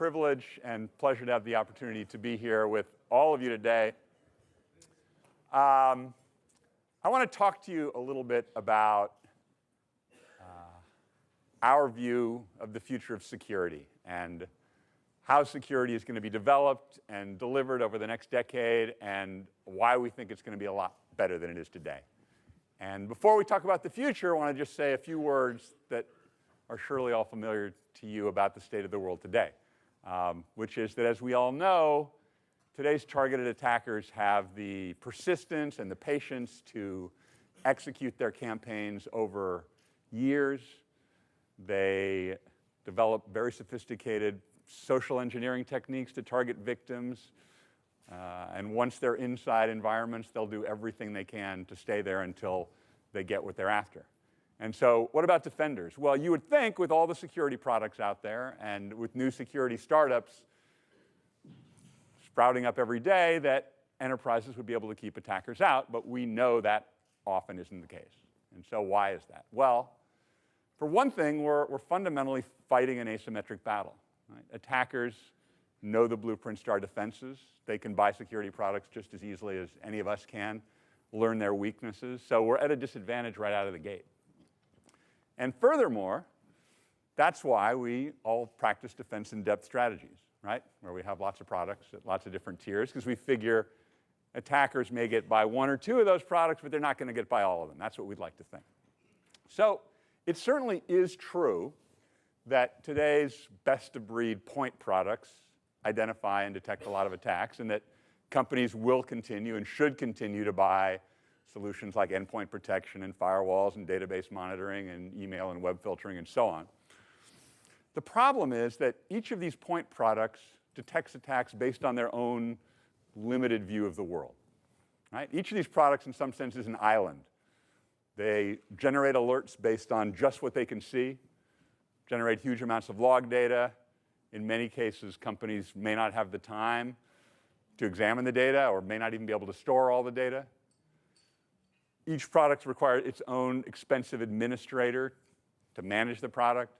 privilege and pleasure to have the opportunity to be here with all of you today. I want to talk to you a little bit about our view of the future of security and how security is going to be developed and delivered over the next decade and why we think it's going to be a lot better than it is today. And before we talk about the future, I want to just say a few words that are surely all familiar to you about the state of the world today, which is that, as we all know, today's targeted attackers have the persistence and the patience to execute their campaigns over years. They develop very sophisticated social engineering techniques to target victims. And once they're inside environments, they'll do everything they can to stay there until they get what they're after. And so what about defenders? Well, you would think with all the security products out there and with new security startups sprouting up every day that enterprises would be able to keep attackers out, but we know that often isn't the case. And so why is that? Well, for one thing, we're fundamentally fighting an asymmetric battle. Right? Attackers know the blueprints to our defenses. They can buy security products just as easily as any of us can, learn their weaknesses. So we're at a disadvantage right out of the gate. And furthermore, that's why we all practice defense in-depth strategies, right? Where we have lots of products at lots of different tiers, because we figure attackers may get by one or two of those products, but they're not going to get by all of them. That's what we'd like to think. So it certainly is true that today's best-of-breed point products identify and detect a lot of attacks, and that companies will continue and should continue to buy solutions like endpoint protection and firewalls and database monitoring and email and web filtering and so on. The problem is that each of these point products detects attacks based on their own limited view of the world. Right? Each of these products, in some sense, is an island. They generate alerts based on just what they can see, generate huge amounts of log data. In many cases, companies may not have the time to examine the data or may not even be able to store all the data. Each product requires its own expensive administrator to manage the product.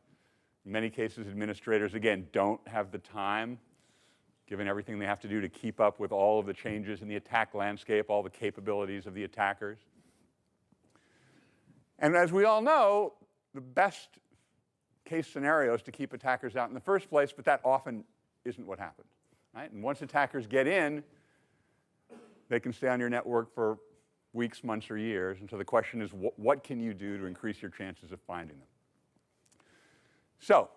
In many cases, administrators, again, don't have the time, given everything they have to do to keep up with all of the changes in the attack landscape, all the capabilities of the attackers. And as we all know, the best case scenario is to keep attackers out in the first place, but that often isn't what happens. Right? And once attackers get in, they can stay on your network for weeks, months, or years. And so the question is, what can you do to increase your chances of finding them? So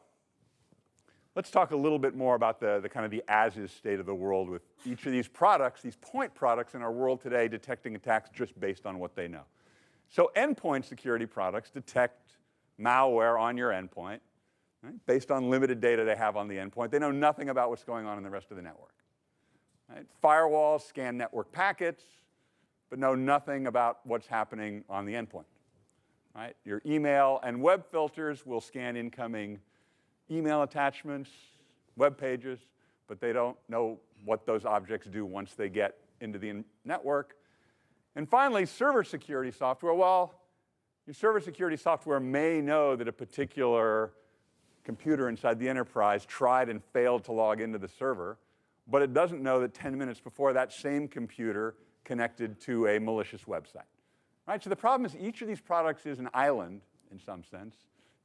let's talk a little bit more about the kind of the as-is state of the world with each of these products, these point products in our world today, detecting attacks just based on what they know. So endpoint security products detect malware on your endpoint, right, based on limited data they have on the endpoint. They know nothing about what's going on in the rest of the network. Right? Firewalls scan network packets, but know nothing about what's happening on the endpoint. Right? Your email and web filters will scan incoming email attachments, web pages, but they don't know what those objects do once they get into the network. And finally, server security software. Well, your server security software may know that a particular computer inside the enterprise tried and failed to log into the server, but it doesn't know that 10 minutes before that same computer connected to a malicious website. Right? So the problem is each of these products is an island, in some sense,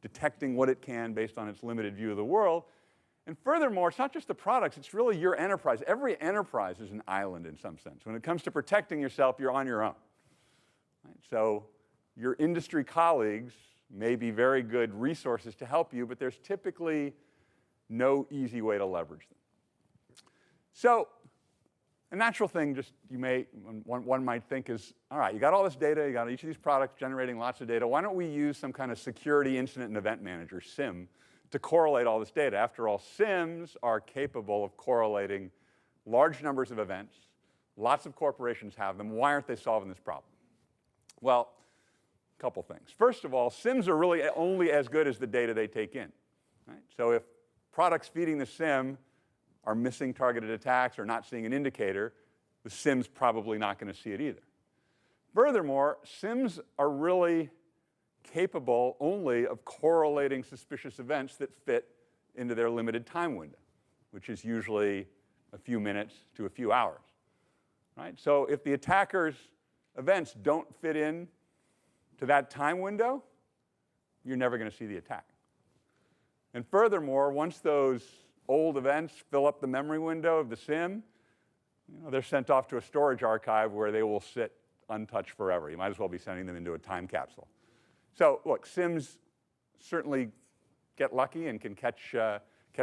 detecting what it can based on its limited view of the world. And furthermore, it's not just the products, it's really your enterprise. Every enterprise is an island in some sense. When it comes to protecting yourself, you're on your own. Right? So your industry colleagues may be very good resources to help you, but there's typically no easy way to leverage them. So a natural thing one might think is, all right, you got all this data, you got each of these products generating lots of data. Why don't we use some kind of security incident and event manager, SIM, to correlate all this data? After all, SIMs are capable of correlating large numbers of events. Lots of corporations have them. Why aren't they solving this problem? Well, a couple things. First of all, SIMs are really only as good as the data they take in. Right? So if products feeding the SIM are missing targeted attacks or not seeing an indicator, the SIM's probably not going to see it either. Furthermore, SIMs are really capable only of correlating suspicious events that fit into their limited time window. which is usually a few minutes to a few hours. Right? So if the attacker's events don't fit in to that time window, you're never going to see the attack. And furthermore, once those old events fill up the memory window of the SIM, they're sent off to a storage archive where they will sit untouched forever. You might as well be sending them into a time capsule. So look, SIMs certainly get lucky and can catch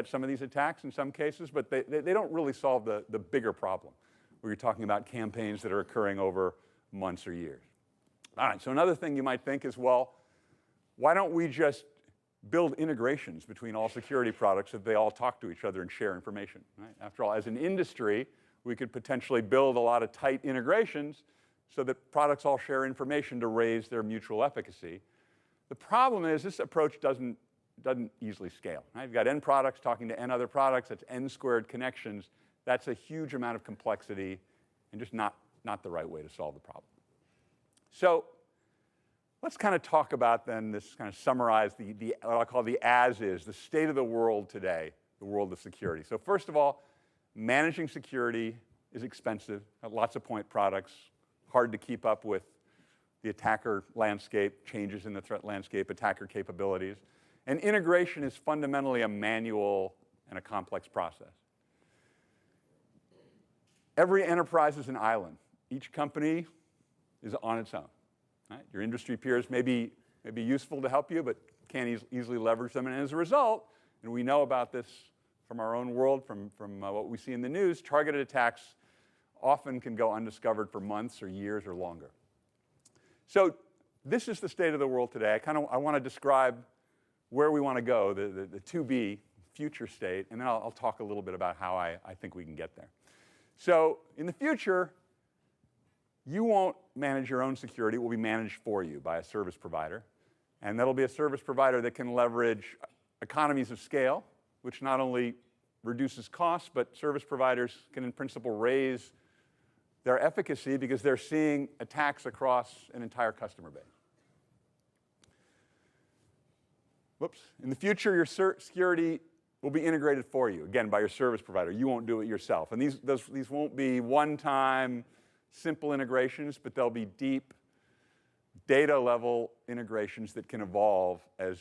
some of these attacks in some cases, but they don't really solve the bigger problem, where you're talking about campaigns that are occurring over months or years. All right, so another thing you might think is, well, why don't we just build integrations between all security products so that they all talk to each other and share information? Right? After all, as an industry, we could potentially build a lot of tight integrations so that products all share information to raise their mutual efficacy. The problem is this approach doesn't easily scale. Right? You've got N products talking to N other products. That's N squared connections. That's a huge amount of complexity and just not the right way to solve the problem. So let's kind of talk about then this, kind of summarize what I call the as-is, the state of the world today, the world of security. So first of all, managing security is expensive, lots of point products, hard to keep up with the attacker landscape, changes in the threat landscape, attacker capabilities. And integration is fundamentally a manual and a complex process. Every enterprise is an island. Each company is on its own. Right? Your industry peers may be useful to help you, but can't easily leverage them. And as a result, and we know about this from our own world, from what we see in the news, targeted attacks often can go undiscovered for months or years or longer. So this is the state of the world today. I want to describe where we want to go, the to-be future state, and then I'll talk a little bit about how I think we can get there. So in the future, you won't manage your own security. It will be managed for you by a service provider. And that'll be a service provider that can leverage economies of scale, which not only reduces costs, but service providers can, in principle, raise their efficacy because they're seeing attacks across an entire customer base. Whoops. In the future, your security will be integrated for you, again, by your service provider. You won't do it yourself. And these won't be one-time, simple integrations, but they'll be deep, data-level integrations that can evolve as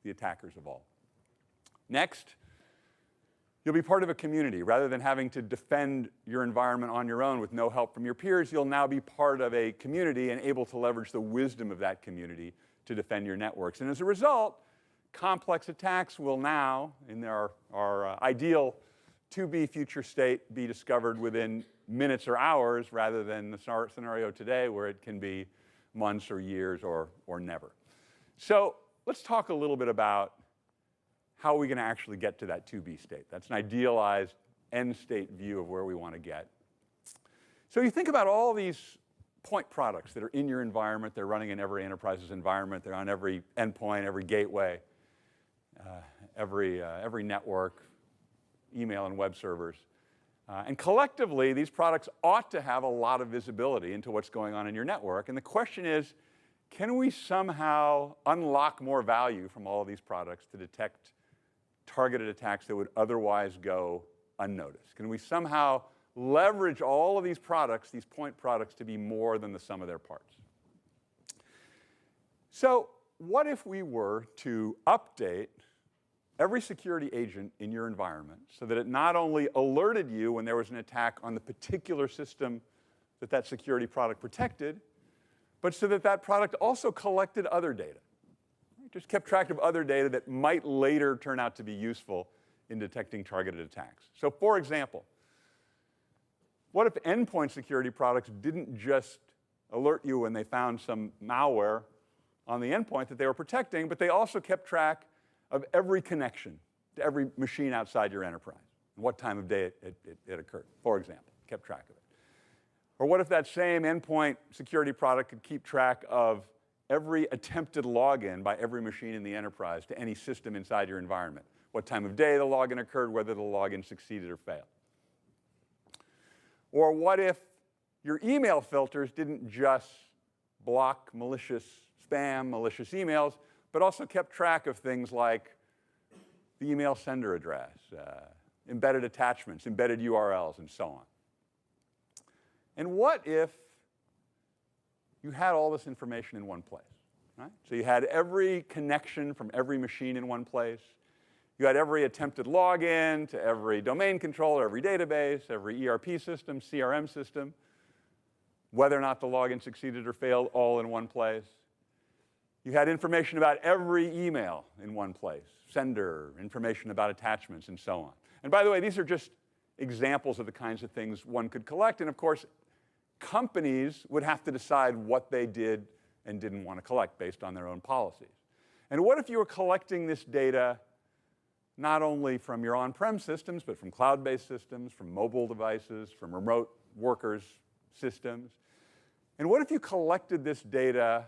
the attackers evolve. Next, you'll be part of a community. Rather than having to defend your environment on your own with no help from your peers, you'll now be part of a community and able to leverage the wisdom of that community to defend your networks. And as a result, complex attacks will now, in our ideal to-be future state, be discovered within minutes or hours rather than the scenario today where it can be months or years or never. So let's talk a little bit about how are we going to actually get to that to-be state. That's an idealized end state view of where we want to get. So you think about all these point products that are in your environment. They're running in every enterprise's environment. They're on every endpoint, every gateway, every network, email and web servers. And collectively, these products ought to have a lot of visibility into what's going on in your network. And the question is, can we somehow unlock more value from all of these products to detect targeted attacks that would otherwise go unnoticed? Can we somehow leverage all of these products, these point products, to be more than the sum of their parts? So what if we were to update every security agent in your environment so that it not only alerted you when there was an attack on the particular system that security product protected, but so that product also collected other data? Just kept track of other data that might later turn out to be useful in detecting targeted attacks. So for example, what if endpoint security products didn't just alert you when they found some malware on the endpoint that they were protecting, but they also kept track of every connection to every machine outside your enterprise and what time of day it occurred, for example, kept track of it? Or what if that same endpoint security product could keep track of every attempted login by every machine in the enterprise to any system inside your environment? What time of day the login occurred, whether the login succeeded or failed. Or what if your email filters didn't just block malicious spam, malicious emails, but also kept track of things like the email sender address, embedded attachments, embedded URLs, and so on. And what if you had all this information in one place? Right? So you had every connection from every machine in one place. You had every attempted login to every domain controller, every database, every ERP system, CRM system, whether or not the login succeeded or failed, all in one place. You had information about every email in one place, sender, information about attachments, and so on. And by the way, these are just examples of the kinds of things one could collect. And of course, companies would have to decide what they did and didn't want to collect based on their own policies. And what if you were collecting this data not only from your on-prem systems, but from cloud-based systems, from mobile devices, from remote workers' systems? And what if you collected this data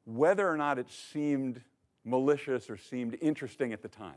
whether or not it seemed malicious or seemed interesting at the time?